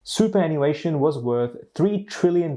superannuation was worth $3 trillion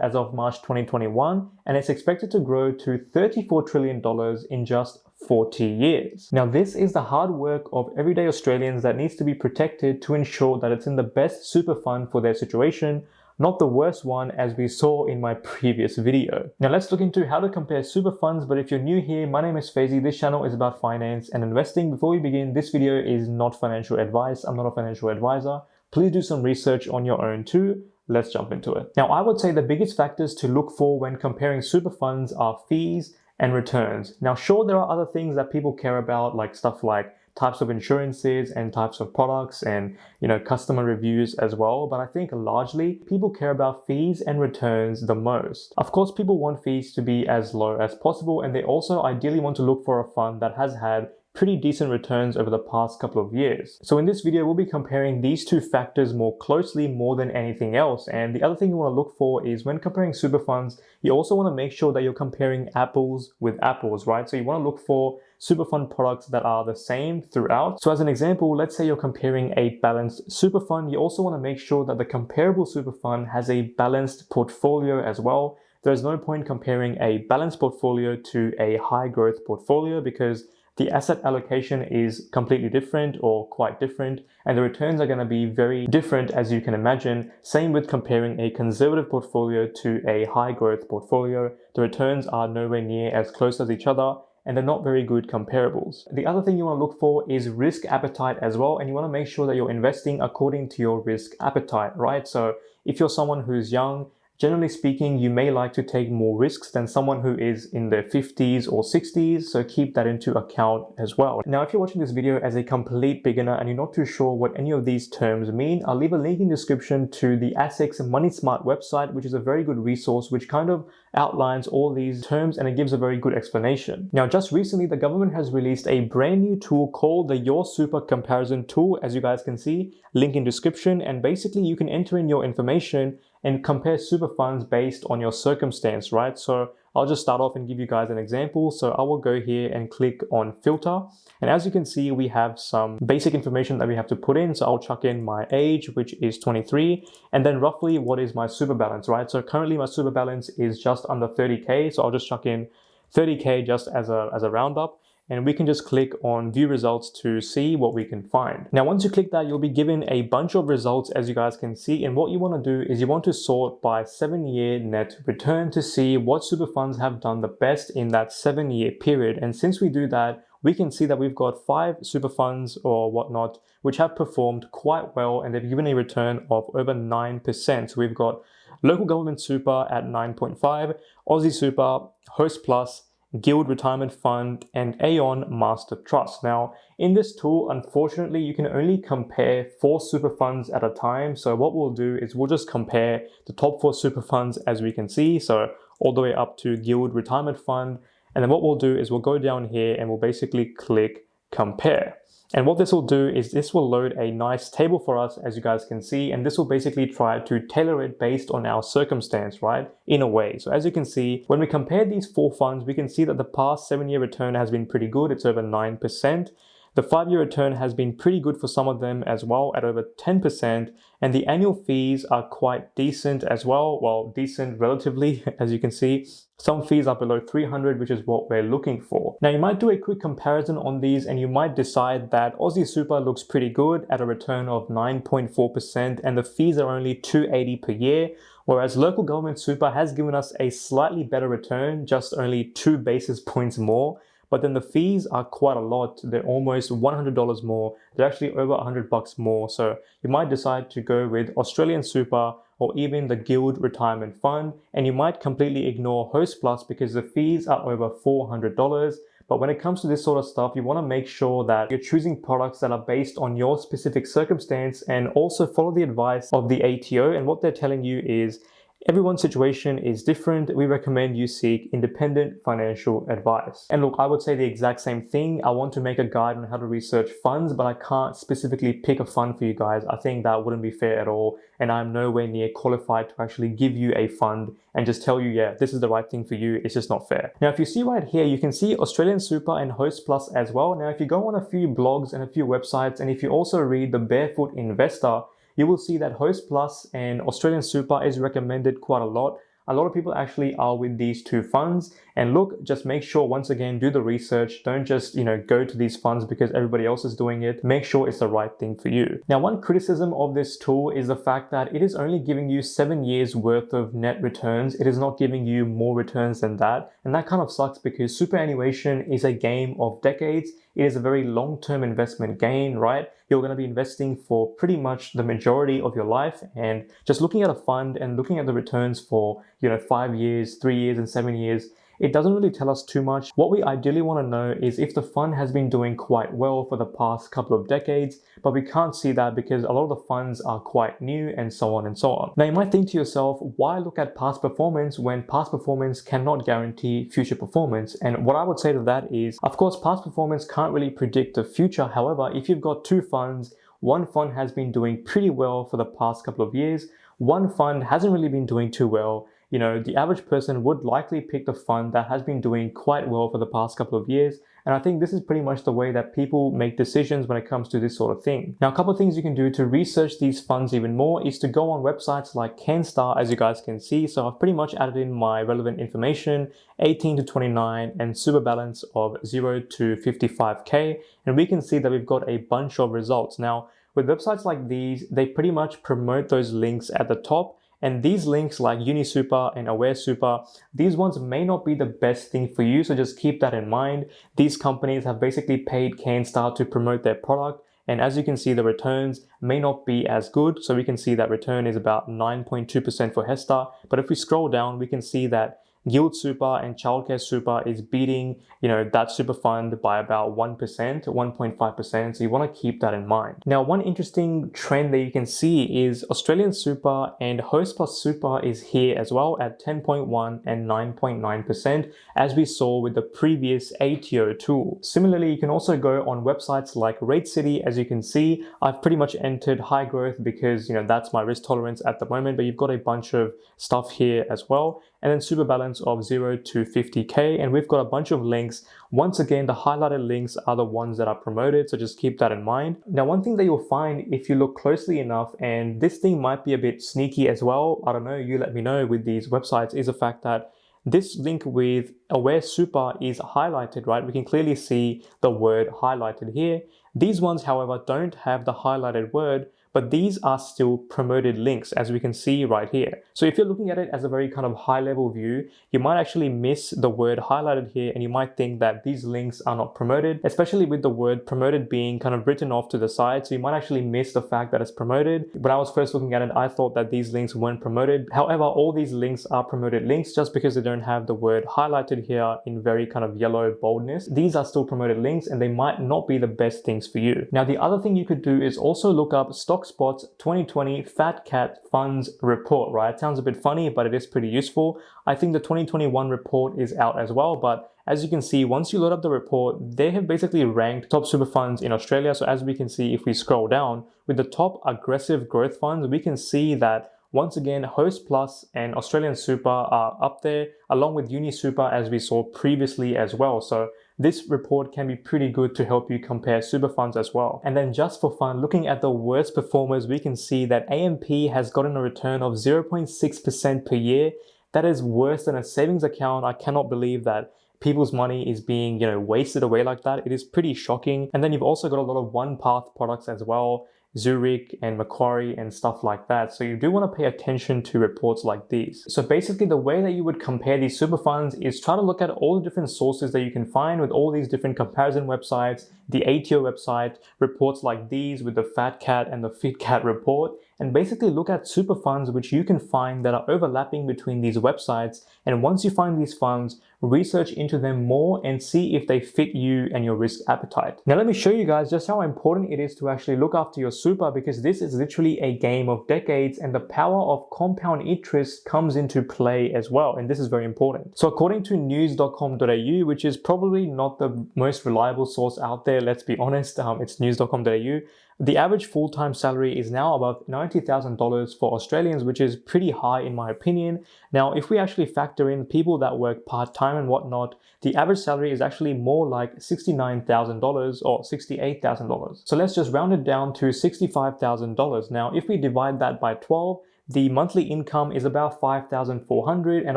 as of March 2021, and it's expected to grow to $34 trillion in just 40 years. Now, this is the hard work of everyday Australians that needs to be protected to ensure that it's in the best super fund for their situation, not the worst one as we saw in my previous video. Now let's look into how to compare super funds, but if you're new here, my name is Fyzee. This channel is about finance and investing. Before we begin, this video is not financial advice. I'm not a financial advisor. Please do some research on your own too. Let's jump into it. Now, I would say the biggest factors to look for when comparing super funds are fees and returns. Now, sure, there are other things that people care about, like stuff like types of insurances and types of products and, customer reviews as well. But I think largely people care about fees and returns the most. Of course, people want fees to be as low as possible, and they also ideally want to look for a fund that has had pretty decent returns over the past couple of years. So in this video, we'll be comparing these two factors more closely more than anything else. And the other thing you want to look for is when comparing super funds, you also want to make sure that you're comparing apples with apples, right? So you want to look for super fund products that are the same throughout. So as an example, let's say you're comparing a balanced super fund. You also want to make sure that the comparable super fund has a balanced portfolio as well. There's no point comparing a balanced portfolio to a high growth portfolio because the asset allocation is completely different or quite different, and the returns are going to be very different, as you can imagine. Same with comparing a conservative portfolio to a high growth portfolio. The returns are nowhere near as close as each other, and they're not very good comparables. The other thing you want to look for is risk appetite as well, and you want to make sure that you're investing according to your risk appetite, right? So if you're someone who's young, generally speaking, you may like to take more risks than someone who is in their 50s or 60s, so keep that into account as well. Now, if you're watching this video as a complete beginner and you're not too sure what any of these terms mean, I'll leave a link in the description to the ASIC's Money Smart website, which is a very good resource which kind of outlines all these terms and it gives a very good explanation. Now, just recently, the government has released a brand new tool called the YourSuper Comparison Tool, as you guys can see, link in description, and basically you can enter in your information and compare super funds based on your circumstance, right? So I'll just start off and give you guys an example. So I will go here and click on filter. And as you can see, we have some basic information that we have to put in. So I'll chuck in my age, which is 23, and then roughly what is my super balance, right? So currently my super balance is just under 30K. So I'll just chuck in 30K just as a roundup. And we can just click on view results to see what we can find. Now, once you click that, you'll be given a bunch of results, as you guys can see. And what you want to do is you want to sort by 7-year net return to see what super funds have done the best in that 7-year period. And since we do that, we can see that we've got 5 super funds or whatnot, which have performed quite well, and they've given a return of over 9%. So we've got Local Government Super at 9.5, Aussie Super, Host Plus, Guild Retirement Fund, and Aon Master Trust. Now, in this tool, unfortunately, you can only compare 4 super funds at a time. So what we'll do is we'll just compare the top 4 super funds as we can see. So all the way up to Guild Retirement Fund. And then what we'll do is we'll go down here and we'll basically click compare. And what this will do is this will load a nice table for us, as you guys can see, and this will basically try to tailor it based on our circumstance, right? In a way. So as you can see, when we compare these 4 funds, we can see that the past 7-year return has been pretty good. It's over 9%. The 5-year return has been pretty good for some of them as well at over 10%. And the annual fees are quite decent as well. Well, decent relatively, as you can see. Some fees are below 300, which is what we're looking for. Now, you might do a quick comparison on these and you might decide that Aussie Super looks pretty good at a return of 9.4% and the fees are only $280 per year. Whereas Local Government Super has given us a slightly better return, just only 2 basis points more. But then the fees are quite a lot. They're almost $100 more. They're actually over $100 more. So you might decide to go with Australian Super or even the Guild Retirement Fund. And you might completely ignore Host Plus because the fees are over $400. But when it comes to this sort of stuff, you want to make sure that you're choosing products that are based on your specific circumstance and also follow the advice of the ATO. And what they're telling you is everyone's situation is different. We recommend you seek independent financial advice. And look, I would say the exact same thing. I want to make a guide on how to research funds, but I can't specifically pick a fund for you guys. I think that wouldn't be fair at all. And I'm nowhere near qualified to actually give you a fund and just tell you, yeah, this is the right thing for you. It's just not fair. Now, if you see right here, you can see Australian Super and Host Plus as well. Now, if you go on a few blogs and a few websites, and if you also read The Barefoot Investor, you will see that Host Plus and Australian Super is recommended quite a lot. A lot of people actually are with these two funds. And look, just make sure, once again, do the research. Don't just, go to these funds because everybody else is doing it. Make sure it's the right thing for you. Now, one criticism of this tool is the fact that it is only giving you 7 years worth of net returns. It is not giving you more returns than that. And that kind of sucks because superannuation is a game of decades. It is a very long-term investment gain, right? You're going to be investing for pretty much the majority of your life, and just looking at a fund and looking at the returns for, 5 years, 3 years, and 7 years, it doesn't really tell us too much. What we ideally want to know is if the fund has been doing quite well for the past couple of decades, but we can't see that because a lot of the funds are quite new and so on and so on. Now, you might think to yourself, why look at past performance when past performance cannot guarantee future performance? And what I would say to that is, of course, past performance can't really predict the future. However, if you've got two funds, one fund has been doing pretty well for the past couple of years, one fund hasn't really been doing too well, the average person would likely pick the fund that has been doing quite well for the past couple of years. And I think this is pretty much the way that people make decisions when it comes to this sort of thing. Now, a couple of things you can do to research these funds even more is to go on websites like CanStar, as you guys can see. So I've pretty much added in my relevant information, 18 to 29 and super balance of 0 to 55K. And we can see that we've got a bunch of results. Now, with websites like these, they pretty much promote those links at the top. And these links like YourSuper and AwareSuper, these ones may not be the best thing for you, so just keep that in mind. These companies have basically paid CanStar to promote their product, and as you can see, the returns may not be as good. So we can see that return is about 9.2% for Hester, but if we scroll down, we can see that Guild Super and Childcare Super is beating, that super fund by about 1%, 1.5%. So you want to keep that in mind. Now, one interesting trend that you can see is Australian Super and Host Plus Super is here as well at 10.1 and 9.9%, as we saw with the previous ATO tool. Similarly, you can also go on websites like Rate City. As you can see, I've pretty much entered high growth because, that's my risk tolerance at the moment, but you've got a bunch of stuff here as well. And then super balance of 0 to 50K. And we've got a bunch of links. Once again, the highlighted links are the ones that are promoted. So just keep that in mind. Now, one thing that you'll find if you look closely enough, and this thing might be a bit sneaky as well, I don't know, you let me know with these websites, is the fact that this link with Aware Super is highlighted, right? We can clearly see the word highlighted here. These ones, however, don't have the highlighted word, but these are still promoted links, as we can see right here. So if you're looking at it as a very kind of high level view, you might actually miss the word highlighted here, and you might think that these links are not promoted, especially with the word promoted being kind of written off to the side. So you might actually miss the fact that it's promoted. When I was first looking at it, I thought that these links weren't promoted. However, all these links are promoted links just because they don't have the word highlighted here in very kind of yellow boldness. These are still promoted links, and they might not be the best things for you. Now, the other thing you could do is also look up Stockspot's 2020 Fat Cat Funds report, right? It sounds a bit funny, but it is pretty useful. I think the 2021 report is out as well, but as you can see, once you load up the report, they have basically ranked top super funds in Australia. So as we can see, if we scroll down with the top aggressive growth funds, we can see that once again, Host Plus and Australian Super are up there, along with UniSuper, as we saw previously as well. So this report can be pretty good to help you compare super funds as well. And then just for fun, looking at the worst performers, we can see that AMP has gotten a return of 0.6% per year. That is worse than a savings account. I cannot believe that people's money is being, wasted away like that. It is pretty shocking. And then you've also got a lot of one path products as well, Zurich and Macquarie and stuff like that. So you do want to pay attention to reports like these. So basically the way that you would compare these super funds is try to look at all the different sources that you can find with all these different comparison websites, the ATO website, reports like these with the Fat Cat and the Fit Cat report, and basically look at super funds which you can find that are overlapping between these websites. And once you find these funds, research into them more and see if they fit you and your risk appetite. Now let me show you guys just how important it is to actually look after your super, because this is literally a game of decades and the power of compound interest comes into play as well. And this is very important. So according to news.com.au, which is probably not the most reliable source out there, let's be honest, it's news.com.au, the average full-time salary is now above $90,000 for Australians, which is pretty high in my opinion. Now, if we actually factor in people that work part-time retirement and whatnot, the average salary is actually more like $69,000 or $68,000. So let's just round it down to $65,000. Now, if we divide that by 12, the monthly income is about $5,400, and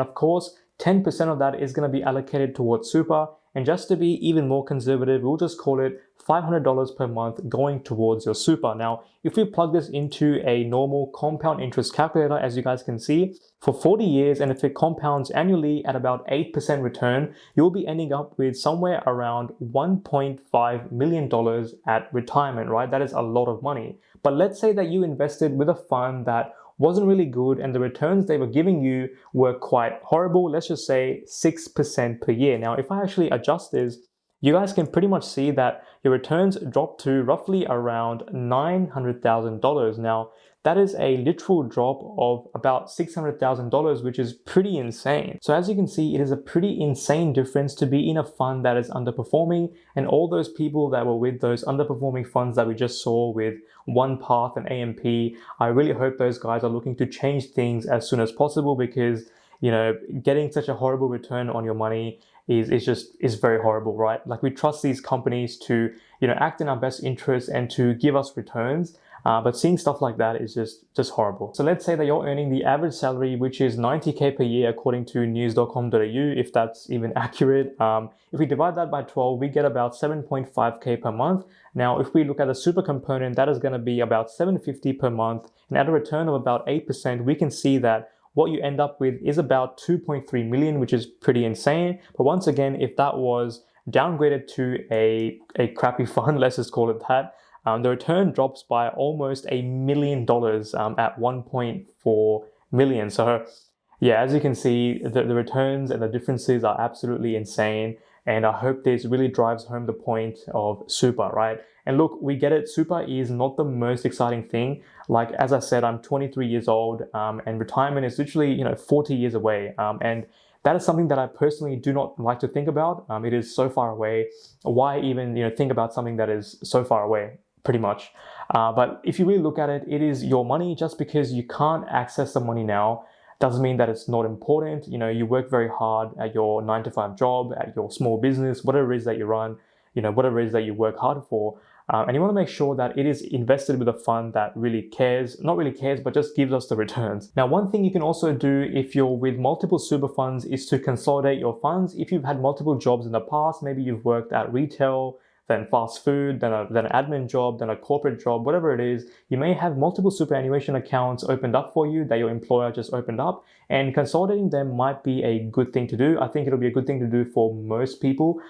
of course, 10% of that is going to be allocated towards super. And just to be even more conservative, we'll just call it $500 per month going towards your super. Now, if we plug this into a normal compound interest calculator, as you guys can see, for 40 years, and if it compounds annually at about 8% return, you'll be ending up with somewhere around $1.5 million at retirement, right? That is a lot of money. But let's say that you invested with a fund that wasn't really good and the returns they were giving you were quite horrible. Let's just say 6% per year. Now, if I actually adjust this, you guys can pretty much see that your returns drop to roughly around $900,000. Now, that is a literal drop of about $600,000, which is pretty insane. So as you can see, it is a pretty insane difference to be in a fund that is underperforming, and all those people that were with those underperforming funds that we just saw with OnePath and AMP, I really hope those guys are looking to change things as soon as possible, because, you know, getting such a horrible return on your money is very horrible, right? Like, we trust these companies to, you know, act in our best interest and to give us returns. But seeing stuff like that is just horrible. So let's say that you're earning the average salary, which is 90K per year according to news.com.au, if that's even accurate. If we divide that by 12, we get about 7.5K per month. Now, if we look at the super component, that is going to be about $750 per month. And at a return of about 8%, we can see that what you end up with is about 2.3 million, which is pretty insane. But once again, if that was downgraded to a crappy fund, let's just call it that, the return drops by almost $1 million at 1.4 million. So yeah, as you can see, the returns and the differences are absolutely insane. And I hope this really drives home the point of super, right? And look, we get it. Super is not the most exciting thing. Like, as I said, I'm 23 years old, and retirement is literally, you know, 40 years away. And that is something that I personally do not like to think about. It is so far away. Why even, you know, think about something that is so far away, pretty much. But if you really look at it, it is your money. Just because you can't access the money now doesn't mean that it's not important. You know, you work very hard at your 9-to-5 job, at your small business, whatever it is that you run, you know, whatever it is that you work hard for. And you want to make sure that it is invested with a fund that really cares, not really cares, but just gives us the returns. Now, one thing you can also do if you're with multiple super funds is to consolidate your funds. If you've had multiple jobs in the past, maybe you've worked at retail, then fast food, then an admin job, then a corporate job, whatever it is, you may have multiple superannuation accounts opened up for you that your employer just opened up, and consolidating them might be a good thing to do. I think it'll be a good thing to do for most people.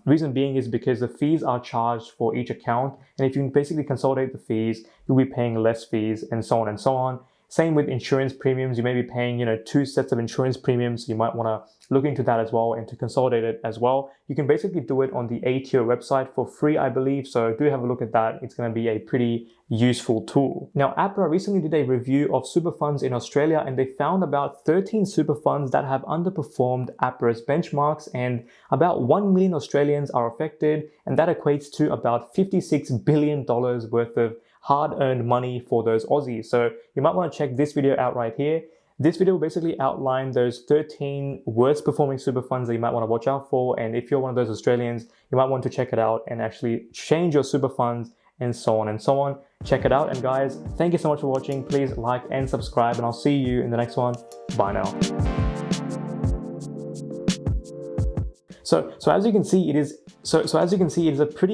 Reason being is because the fees are charged for each account, and if you basically consolidate the fees, you'll be paying less fees, and so on and so on. Same with insurance premiums. You may be paying, you know, 2 sets of insurance premiums. You might want to look into that as well and to consolidate it as well. You can basically do it on the APRA website for free, I believe. So do have a look at that. It's going to be a pretty useful tool. Now, APRA recently did a review of super funds in Australia, and they found about 13 super funds that have underperformed APRA's benchmarks, and about 1 million Australians are affected, and that equates to about $56 billion worth of hard-earned money for those Aussies. So you might want to check this video out right here. This video will basically outline those 13 worst performing super funds that you might want to watch out for. And if you're one of those Australians, you might want to check it out and actually change your super funds, and so on and so on. Check it out. And guys, thank you so much for watching. Please like and subscribe, and I'll see you in the next one. Bye now. So as you can see, it is a pretty